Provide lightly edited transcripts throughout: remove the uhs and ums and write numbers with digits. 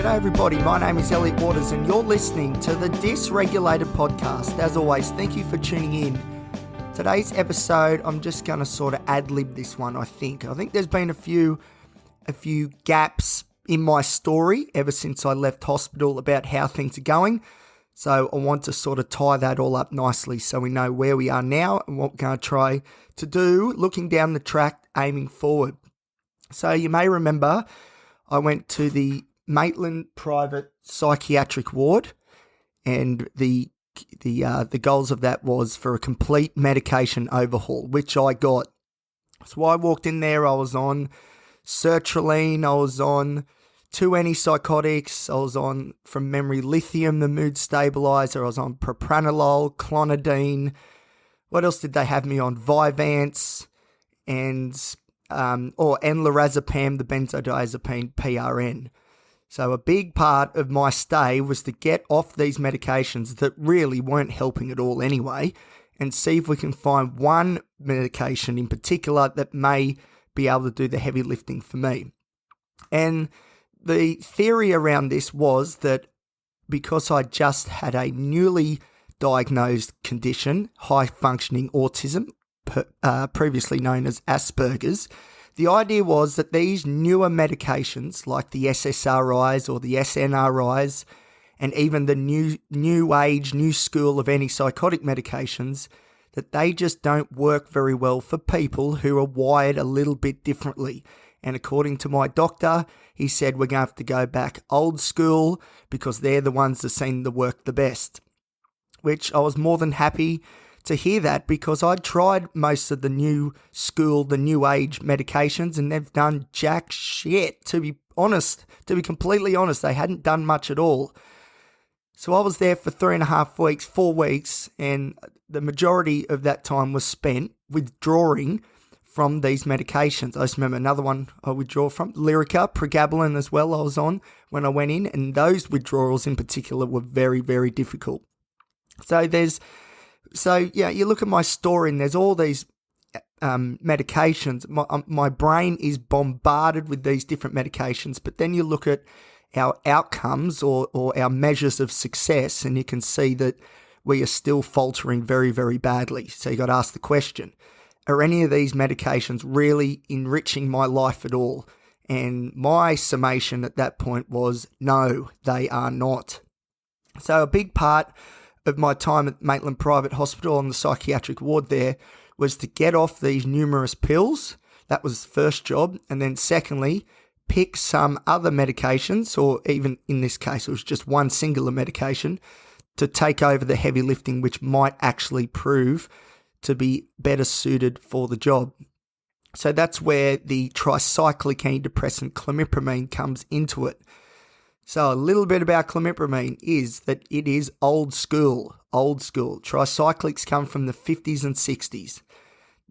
G'day everybody, my name is Elliot Waters and you're listening to the Dysregulated podcast. As always, thank you for tuning in. Today's episode, I'm just going to sort of ad-lib this one, I think. There's been a few gaps in my story ever since I left hospital about how things are going. So I want to sort of tie that all up nicely so we know where we are now and what we're going to try to do looking down the track, aiming forward. So you may remember I went to the Maitland Private Psychiatric Ward, and the goals of that was for a complete medication overhaul, which I got. So I walked in there, I was on sertraline, I was on 2 antipsychotics, I was on, from memory, lithium, the mood stabilizer, I was on propranolol, clonidine. What else did they have me on? Vyvanse and lorazepam, the benzodiazepine PRN. So a big part of my stay was to get off these medications that really weren't helping at all anyway, and see if we can find one medication in particular that may be able to do the heavy lifting for me. And the theory around this was that because I just had a newly diagnosed condition, high-functioning autism, previously known as Asperger's, the idea was that these newer medications, like the SSRIs or the SNRIs, and even the new age, new school of antipsychotic medications, that they just don't work very well for people who are wired a little bit differently. And according to my doctor, he said we're going to have to go back old school because they're the ones that seem to work the best. Which I was more than happy to hear that, because I'd tried most of the new school, the new age medications, and they've done jack shit, to be completely honest. They hadn't done much at all. So I was there for 3.5 weeks, 4 weeks, and the majority of that time was spent withdrawing from these medications. I just remember another one I withdraw from, Lyrica, pregabalin as well, I was on when I went in, and those withdrawals in particular were very, very difficult. So you look at my story and there's all these medications. My brain is bombarded with these different medications, but then you look at our outcomes or our measures of success, and you can see that we are still faltering very, very badly. So you got to ask the question, are any of these medications really enriching my life at all? And my summation at that point was, no, they are not. So a big part of my time at Maitland Private Hospital on the psychiatric ward there was to get off these numerous pills. That was the first job. And then secondly, pick some other medications, or even in this case, it was just one singular medication, to take over the heavy lifting, which might actually prove to be better suited for the job. So that's where the tricyclic antidepressant Clomipramine comes into it. So a little bit about Clomipramine is that it is old school. Tricyclics come from the 50s and 60s.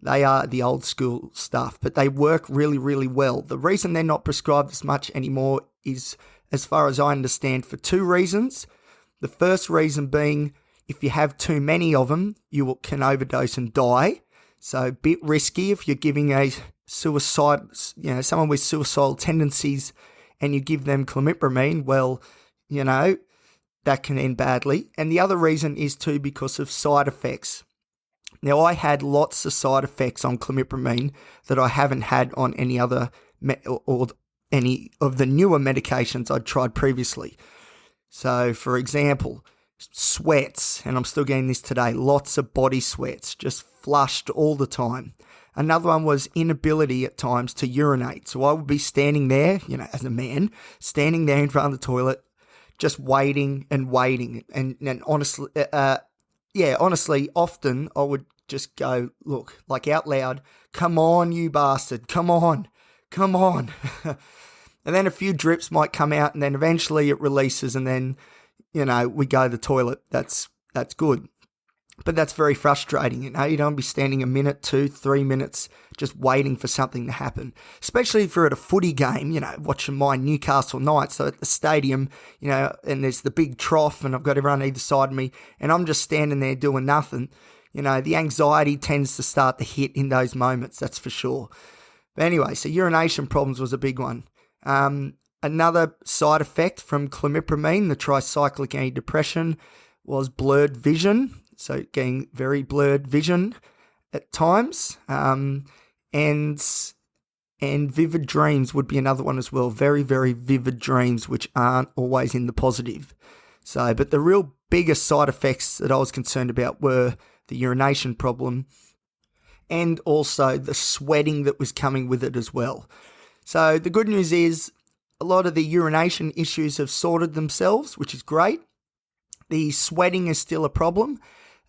They are the old school stuff, but they work really, really well. The reason they're not prescribed as much anymore is, as far as I understand, for 2 reasons. The first reason being, if you have too many of them, you can overdose and die. So a bit risky if you're giving someone with suicidal tendencies and you give them Clomipramine, well, that can end badly. And the other reason is too because of side effects. Now, I had lots of side effects on Clomipramine that I haven't had on any other or any of the newer medications I'd tried previously. So, for example, sweats, and I'm still getting this today, lots of body sweats, just flushed all the time. Another one was inability at times to urinate. So I would be standing there, as a man, standing there in front of the toilet, just waiting and waiting. And honestly, often I would just go, look, like out loud, come on, you bastard, come on. And then a few drips might come out, and then eventually it releases, and then, we go to the toilet. That's good. But that's very frustrating, you don't want to be standing a minute, 2, 3 minutes just waiting for something to happen. Especially if you're at a footy game, watching my Newcastle Knights, so at the stadium, and there's the big trough and I've got everyone either side of me and I'm just standing there doing nothing. The anxiety tends to start to hit in those moments, that's for sure. But anyway, so urination problems was a big one. Another side effect from clomipramine, the tricyclic antidepressant, was blurred vision. So getting very blurred vision at times. And vivid dreams would be another one as well. Very, very vivid dreams, which aren't always in the positive. So, but the real biggest side effects that I was concerned about were the urination problem and also the sweating that was coming with it as well. So the good news is a lot of the urination issues have sorted themselves, which is great. The sweating is still a problem,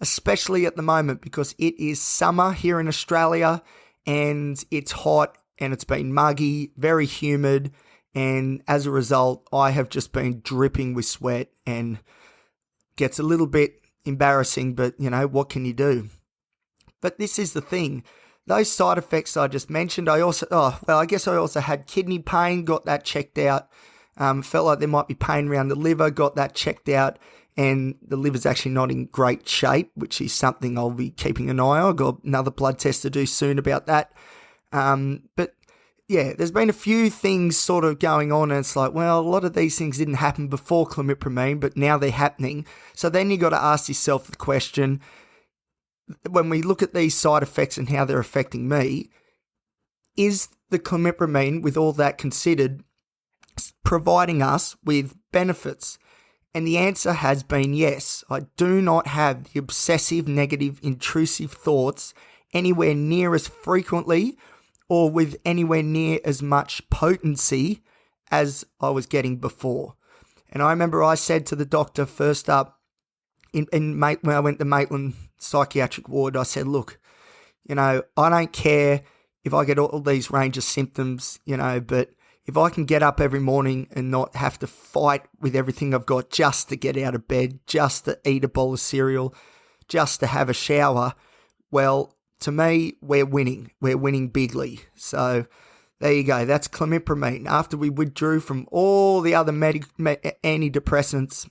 especially at the moment because it is summer here in Australia and it's hot and it's been muggy, very humid, and as a result, I have just been dripping with sweat and gets a little bit embarrassing, but what can you do? But this is the thing. Those side effects I just mentioned, I guess I also had kidney pain, got that checked out. Felt like there might be pain around the liver, got that checked out, and the liver's actually not in great shape, which is something I'll be keeping an eye on. I've got another blood test to do soon about that. But yeah, there's been a few things sort of going on, and it's like, well, a lot of these things didn't happen before clomipramine, but now they're happening. So then you got to ask yourself the question, when we look at these side effects and how they're affecting me, is the clomipramine, with all that considered, providing us with benefits? And the answer has been yes. I do not have the obsessive, negative, intrusive thoughts anywhere near as frequently or with anywhere near as much potency as I was getting before. And I remember I said to the doctor first up, when I went to Maitland psychiatric ward, I said, look, I don't care if I get all these range of symptoms, but if I can get up every morning and not have to fight with everything I've got just to get out of bed, just to eat a bowl of cereal, just to have a shower, well, to me, we're winning. We're winning bigly. So there you go. That's clomipramine. After we withdrew from all the other antidepressants,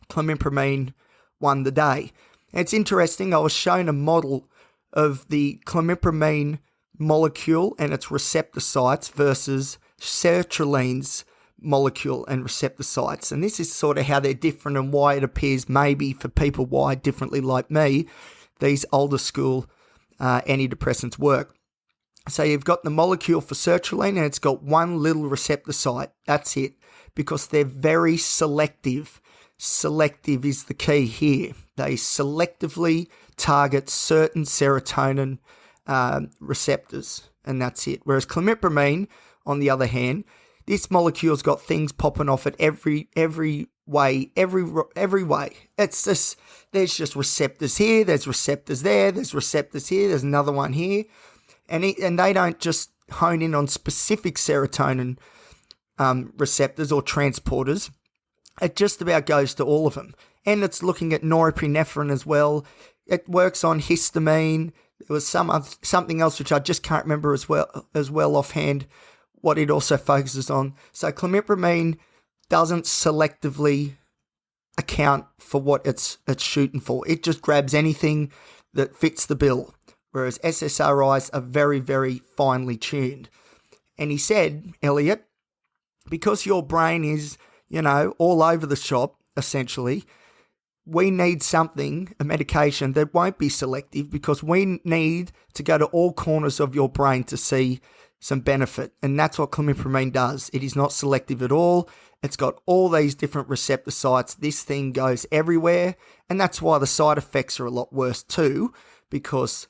clomipramine won the day. And it's interesting. I was shown a model of the clomipramine molecule and its receptor sites versus sertraline's molecule and receptor sites. And this is sort of how they're different and why it appears maybe for people wired differently like me, these older school antidepressants work. So you've got the molecule for sertraline and it's got one little receptor site. That's it, because they're very selective. Selective is the key here. They selectively target certain serotonin receptors, and that's it. Whereas clomipramine, on the other hand, this molecule's got things popping off it every way. It's just, there's just receptors here, there's receptors there, there's receptors here, there's another one here. And they don't just hone in on specific serotonin receptors or transporters. It just about goes to all of them. And it's looking at norepinephrine as well. It works on histamine. There was something else which I just can't remember as well offhand what it also focuses on. So clomipramine doesn't selectively account for what it's shooting for. It just grabs anything that fits the bill, whereas SSRIs are very, very finely tuned. And he said, Elliot, because your brain is, all over the shop, essentially, we need a medication that won't be selective, because we need to go to all corners of your brain to see some benefit. And that's what clomipramine does. It is not selective at all. It's got all these different receptor sites. This thing goes everywhere. And that's why the side effects are a lot worse too, because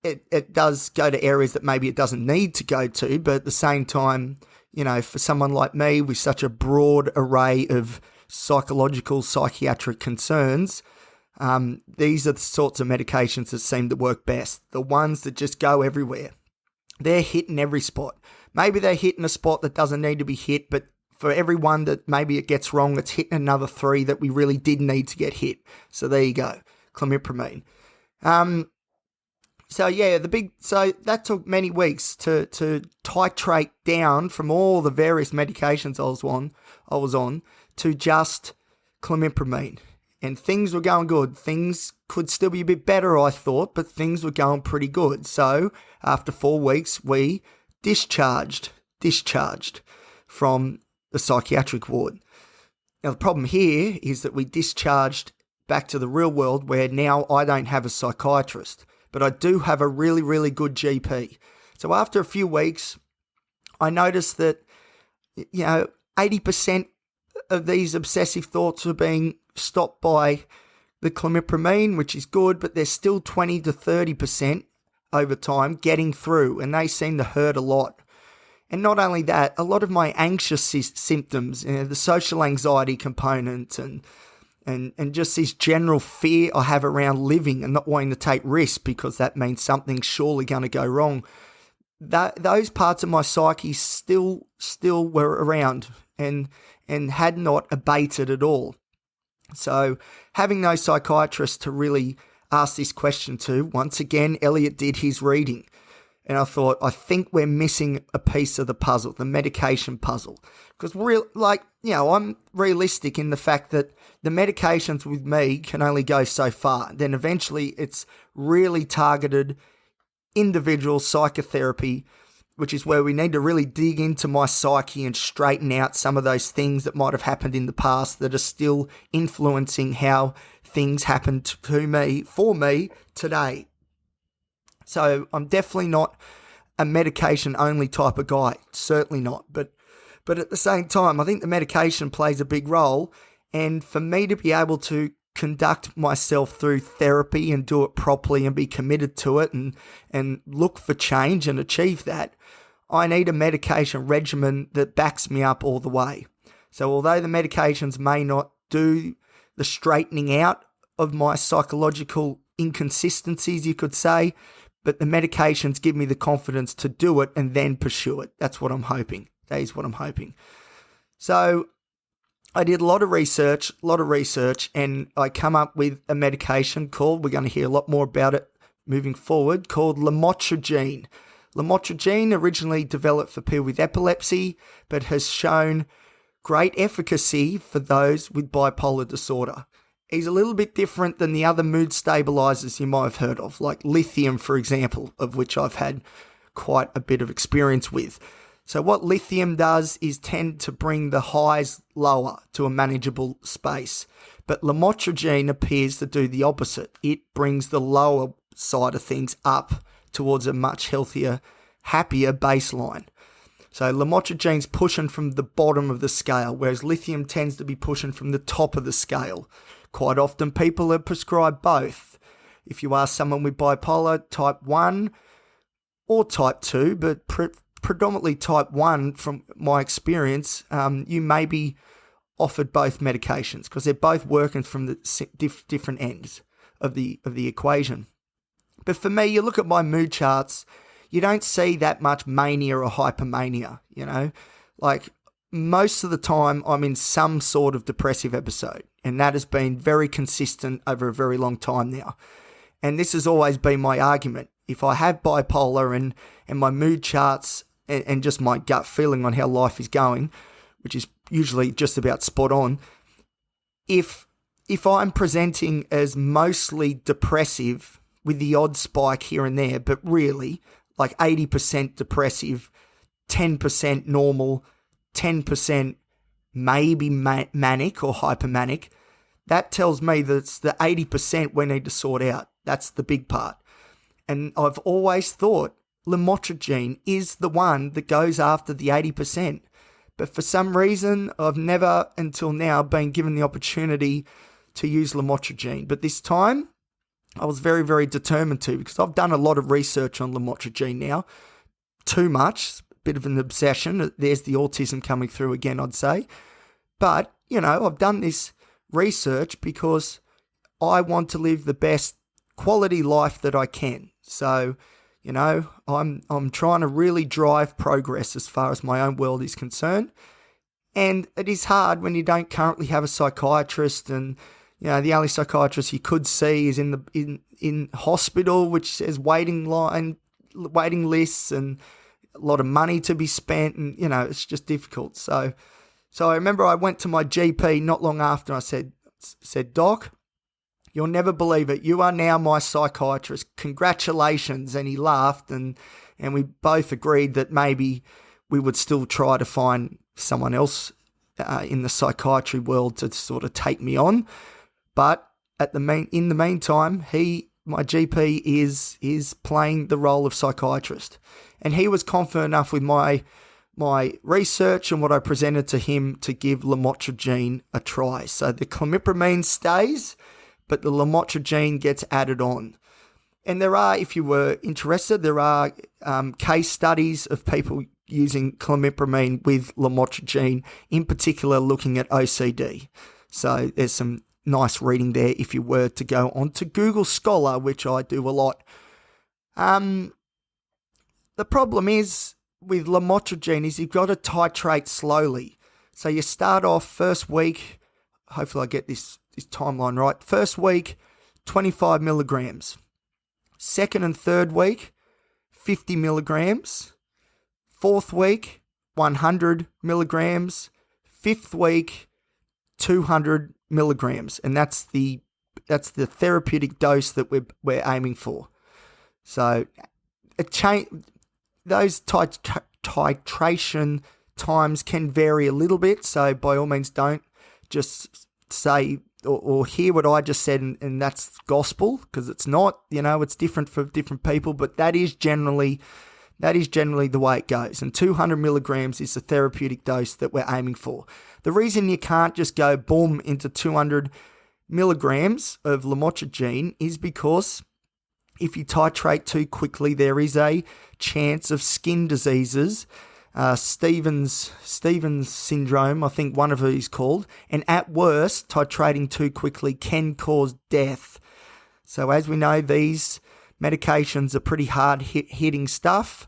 it does go to areas that maybe it doesn't need to go to. But at the same time, for someone like me with such a broad array of psychiatric concerns, these are the sorts of medications that seem to work best. The ones that just go everywhere. They're hitting every spot. Maybe they're hitting a spot that doesn't need to be hit, but for every one that maybe it gets wrong, it's hitting another 3 that we really did need to get hit. So there you go, clomipramine. So that took many weeks to titrate down from all the various medications I was on to just clomipramine. And things were going good. Things could still be a bit better, I thought, but things were going pretty good. So after 4 weeks, we discharged from the psychiatric ward. Now, the problem here is that we discharged back to the real world where now I don't have a psychiatrist, but I do have a really, really good GP. So after a few weeks, I noticed that, 80% of these obsessive thoughts were being stopped by the clomipramine, which is good, but there's still 20 to 30% over time getting through, and they seem to hurt a lot. And not only that, a lot of my anxious symptoms, the social anxiety component and just this general fear I have around living and not wanting to take risks because that means something's surely going to go wrong, those parts of my psyche still were around and had not abated at all. So having no psychiatrist to really ask this question to, once again, Elliot did his reading. And I thought, I think we're missing a piece of the puzzle, the medication puzzle. Because I'm realistic in the fact that the medications with me can only go so far. Then eventually it's really targeted individual psychotherapy, which is where we need to really dig into my psyche and straighten out some of those things that might have happened in the past that are still influencing how things happened to me, for me, today. So I'm definitely not a medication-only type of guy, certainly not. But at the same time, I think the medication plays a big role, and for me to be able to conduct myself through therapy and do it properly and be committed to it and look for change and achieve that, I need a medication regimen that backs me up all the way. So although the medications may not do the straightening out of my psychological inconsistencies, you could say, but the medications give me the confidence to do it and then pursue it. That's what I'm hoping. That is what I'm hoping. So I did a lot of research, and I come up with a medication called, we're going to hear a lot more about it moving forward, called lamotrigine. Lamotrigine originally developed for people with epilepsy, but has shown great efficacy for those with bipolar disorder. He's a little bit different than the other mood stabilizers you might have heard of, like lithium, for example, of which I've had quite a bit of experience with. So what lithium does is tend to bring the highs lower to a manageable space. But lamotrigine appears to do the opposite. It brings the lower side of things up towards a much healthier, happier baseline. So lamotrigine's pushing from the bottom of the scale, whereas lithium tends to be pushing from the top of the scale. Quite often people are prescribed both. If you ask someone with bipolar type 1 or type 2, but predominantly type 1 from my experience, you may be offered both medications because they're both working from the different ends of the equation. But for me, you look at my mood charts, you don't see that much mania or hypermania, Like most of the time I'm in some sort of depressive episode, and that has been very consistent over a very long time now. And this has always been my argument. If I have bipolar and my mood charts and just my gut feeling on how life is going, which is usually just about spot on, if I'm presenting as mostly depressive with the odd spike here and there, but really like 80% depressive, 10% normal, 10% maybe manic or hypermanic, that tells me that it's the 80% we need to sort out. That's the big part. And I've always thought lamotrigine is the one that goes after the 80%. But for some reason, I've never until now been given the opportunity to use lamotrigine. But this time, I was very, very determined to, because I've done a lot of research on lamotrigine now. Too much, a bit of an obsession. There's the autism coming through again, I'd say. But, I've done this research because I want to live the best quality life that I can. So, I'm trying to really drive progress as far as my own world is concerned. And it is hard when you don't currently have a psychiatrist, and the only psychiatrist you could see is in hospital, which says waiting lists, and a lot of money to be spent, and it's just difficult. So I remember I went to my GP not long after. I said, "Doc, you'll never believe it. You are now my psychiatrist. Congratulations." And he laughed, and we both agreed that maybe we would still try to find someone else in the psychiatry world to sort of take me on. But in the meantime, my GP is playing the role of psychiatrist, and he was confident enough with my research and what I presented to him to give lamotrigine a try. So the clomipramine stays, but the lamotrigine gets added on. And there are, if you were interested, there are case studies of people using clomipramine with lamotrigine, in particular looking at OCD. So there's some nice reading there if you were to go on to Google Scholar, which I do a lot. The problem is with lamotrigine is you've got to titrate slowly. So you start off first week, hopefully I get this timeline right, first week, 25 milligrams. Second and third week, 50 milligrams. Fourth week, 100 milligrams. Fifth week, 200 milligrams. And that's the therapeutic dose that we're aiming for. So those titration times can vary a little bit. So by all means, don't just say or hear what I just said and that's gospel, because it's not. It's different for different people, but that is generally the way it goes. And 200 milligrams is the therapeutic dose that we're aiming for. The reason you can't just go boom into 200 milligrams of lamotrigine is because if you titrate too quickly, there is a chance of skin diseases, Stevens syndrome, I think one of it is called, and at worst, titrating too quickly can cause death. So as we know, these medications are pretty hard hitting stuff,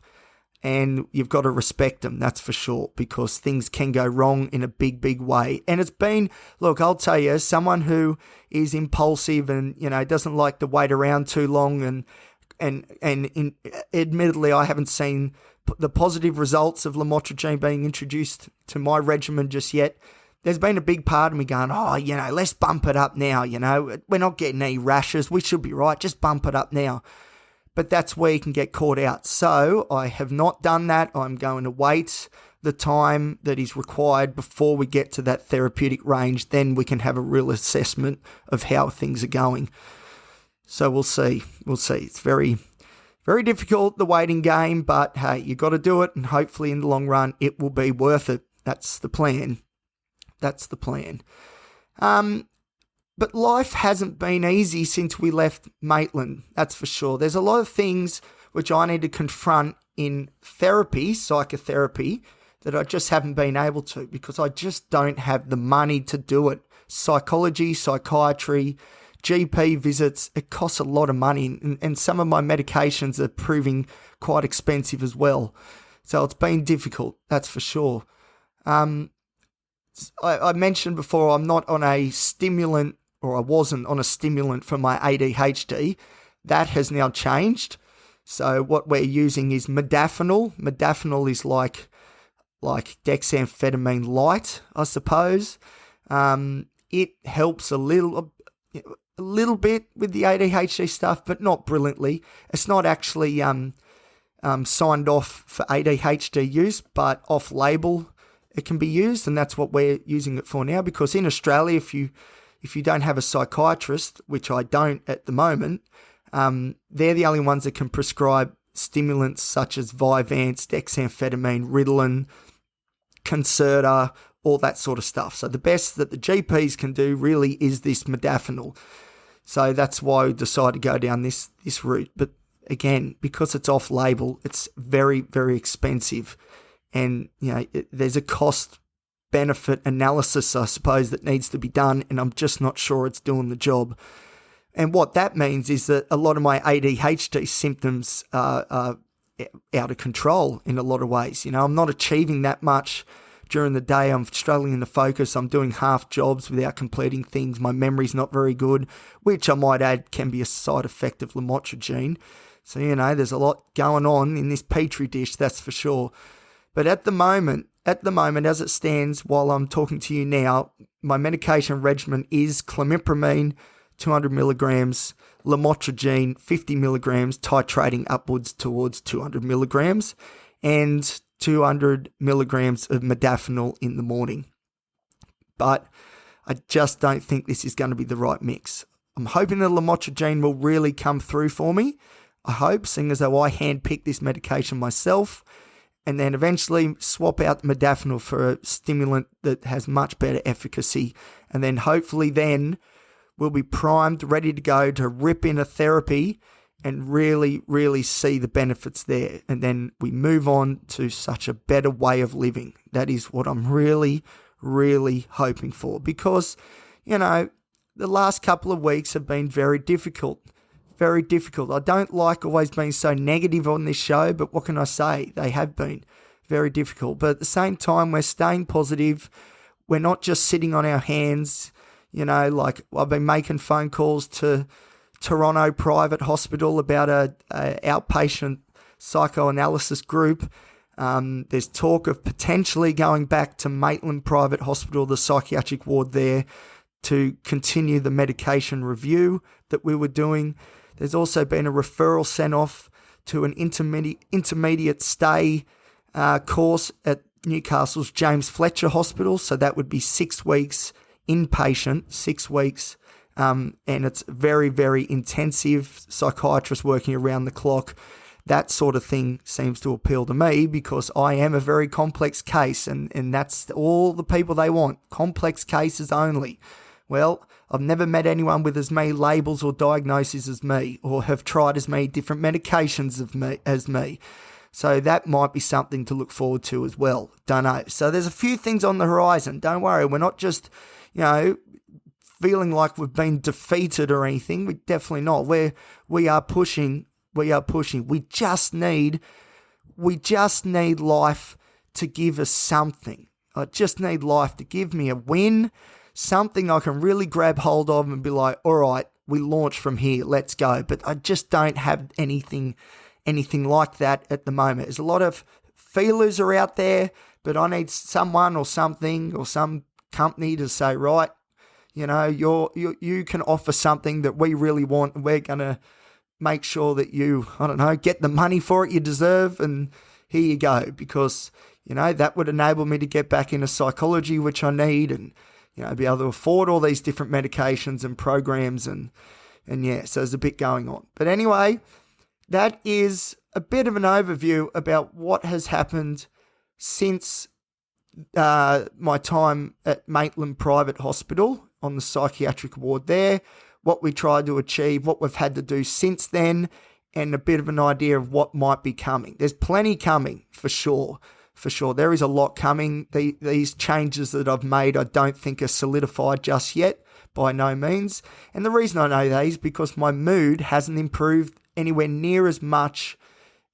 and you've got to respect them, that's for sure, because things can go wrong in a big, big way. And it's been, look, I'll tell you, someone who is impulsive and, doesn't like to wait around too long and admittedly, I haven't seen the positive results of lamotrigine being introduced to my regimen just yet. There's been a big part of me going, let's bump it up now, We're not getting any rashes. We should be right. Just bump it up now. But that's where you can get caught out. So I have not done that. I'm going to wait the time that is required before we get to that therapeutic range. Then we can have a real assessment of how things are going. So we'll see. It's very, very difficult, the waiting game, but hey, you got to do it, and hopefully in the long run, it will be worth it. That's the plan. But life hasn't been easy since we left Maitland, that's for sure. There's a lot of things which I need to confront in therapy, psychotherapy, that I just haven't been able to because I just don't have the money to do it. Psychology, psychiatry, GP visits, it costs a lot of money, and some of my medications are proving quite expensive as well. So it's been difficult, that's for sure. I mentioned before I'm not on a stimulant, or I wasn't on a stimulant for my ADHD. That has now changed. So what we're using is modafinil. Modafinil is like dexamphetamine light, I suppose. It helps a little bit with the ADHD stuff, but not brilliantly. It's not actually signed off for ADHD use, but off-label it can be used, and that's what we're using it for now. Because in Australia, if you don't have a psychiatrist, which I don't at the moment, they're the only ones that can prescribe stimulants such as Vyvanse, dexamphetamine, Ritalin, Concerta, all that sort of stuff. So the best that the GPs can do really is this modafinil. So that's why we decided to go down this route. But again, because it's off-label, it's very, very expensive. And, there's a cost-benefit analysis, I suppose, that needs to be done, and I'm just not sure it's doing the job. And what that means is that a lot of my ADHD symptoms are out of control in a lot of ways. I'm not achieving that much during the day. I'm struggling to focus. I'm doing half jobs without completing things. My memory's not very good, which I might add can be a side effect of lamotrigine. So, there's a lot going on in this petri dish, that's for sure. But at the moment, as it stands, while I'm talking to you now, my medication regimen is clomipramine, 200 milligrams, lamotrigine, 50 milligrams, titrating upwards towards 200 milligrams, and 200 milligrams of modafinil in the morning. but I just don't think this is going to be the right mix. I'm hoping the lamotrigine will really come through for me. I hope, seeing as though I handpicked this medication myself, and then eventually swap out the modafinil for a stimulant that has much better efficacy. And then hopefully then we'll be primed, ready to go to rip in a therapy and really, really see the benefits there. And then we move on to such a better way of living. That is what I'm really, really hoping for. Because, the last couple of weeks have been very difficult. Very difficult. I don't like always being so negative on this show, but what can I say? They have been very difficult. But at the same time, we're staying positive. We're not just sitting on our hands. Like I've been making phone calls to Toronto Private Hospital about a outpatient psychoanalysis group. There's talk of potentially going back to Maitland Private Hospital, the psychiatric ward there, to continue the medication review that we were doing. There's also been a referral sent off to an intermediate stay course at Newcastle's James Fletcher Hospital. So that would be 6 weeks inpatient, 6 weeks. And it's very, very intensive, psychiatrists working around the clock. That sort of thing seems to appeal to me because I am a very complex case, and that's all the people they want, complex cases only. Well, I've never met anyone with as many labels or diagnoses as me, or have tried as many different medications as me. So that might be something to look forward to as well. Don't know. So there's a few things on the horizon. Don't worry. We're not just, feeling like we've been defeated or anything. We're definitely not. We are pushing. We just need life to give us something. I just need life to give me a win, something I can really grab hold of and be like, all right, we launch from here, let's go. But I just don't have anything like that at the moment. There's a lot of feelers are out there, but I need someone or something or some company to say, right, you can offer something that we really want, and we're going to make sure that you, get the money for it you deserve, and here you go, because, that would enable me to get back into psychology, which I need, and, be able to afford all these different medications and programs, and yeah, so there's a bit going on. But anyway, that is a bit of an overview about what has happened since my time at Maitland Private Hospital on the psychiatric ward there, what we tried to achieve, what we've had to do since then, and a bit of an idea of what might be coming. There's plenty coming, for sure. For sure. There is a lot coming. These changes that I've made, I don't think are solidified just yet, by no means. And the reason I know that is because my mood hasn't improved anywhere near as much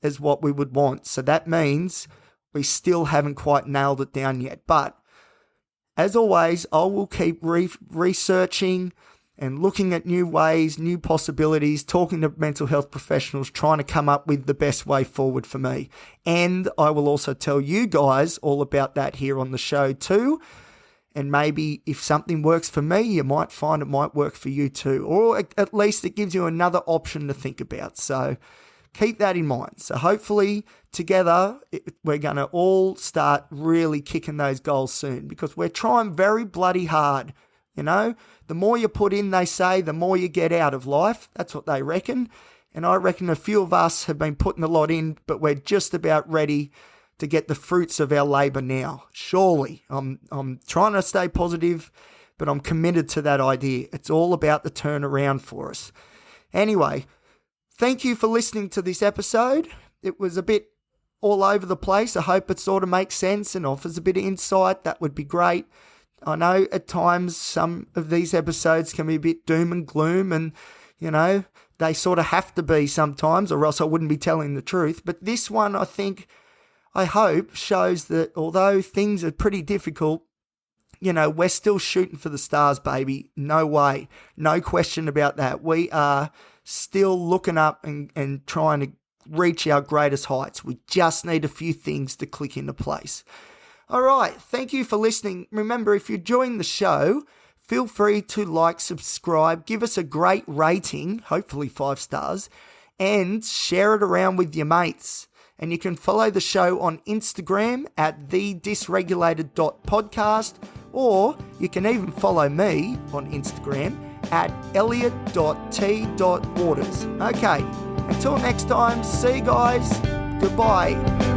as what we would want. So that means we still haven't quite nailed it down yet. But as always, I will keep researching and looking at new ways, new possibilities, talking to mental health professionals, trying to come up with the best way forward for me. And I will also tell you guys all about that here on the show too. And maybe if something works for me, you might find it might work for you too. Or at least it gives you another option to think about. So keep that in mind. So hopefully together, we're going to all start really kicking those goals soon, because we're trying very bloody hard. The more you put in, they say, the more you get out of life. That's what they reckon. And I reckon a few of us have been putting a lot in, but we're just about ready to get the fruits of our labour now. Surely. I'm trying to stay positive, but I'm committed to that idea. It's all about the turnaround for us. Anyway, thank you for listening to this episode. It was a bit all over the place. I hope it sort of makes sense and offers a bit of insight. That would be great. I know at times some of these episodes can be a bit doom and gloom, and, they sort of have to be sometimes, or else I wouldn't be telling the truth. But this one, I hope, shows that although things are pretty difficult, we're still shooting for the stars, baby. No way. No question about that. We are still looking up and trying to reach our greatest heights. We just need a few things to click into place. All right, thank you for listening. Remember, if you're enjoying the show, feel free to like, subscribe, give us a great rating, hopefully 5 stars, and share it around with your mates. And you can follow the show on Instagram at thedysregulated.podcast, Or you can even follow me on Instagram at elliot.t.waters. Okay, until next time, see you guys. Goodbye.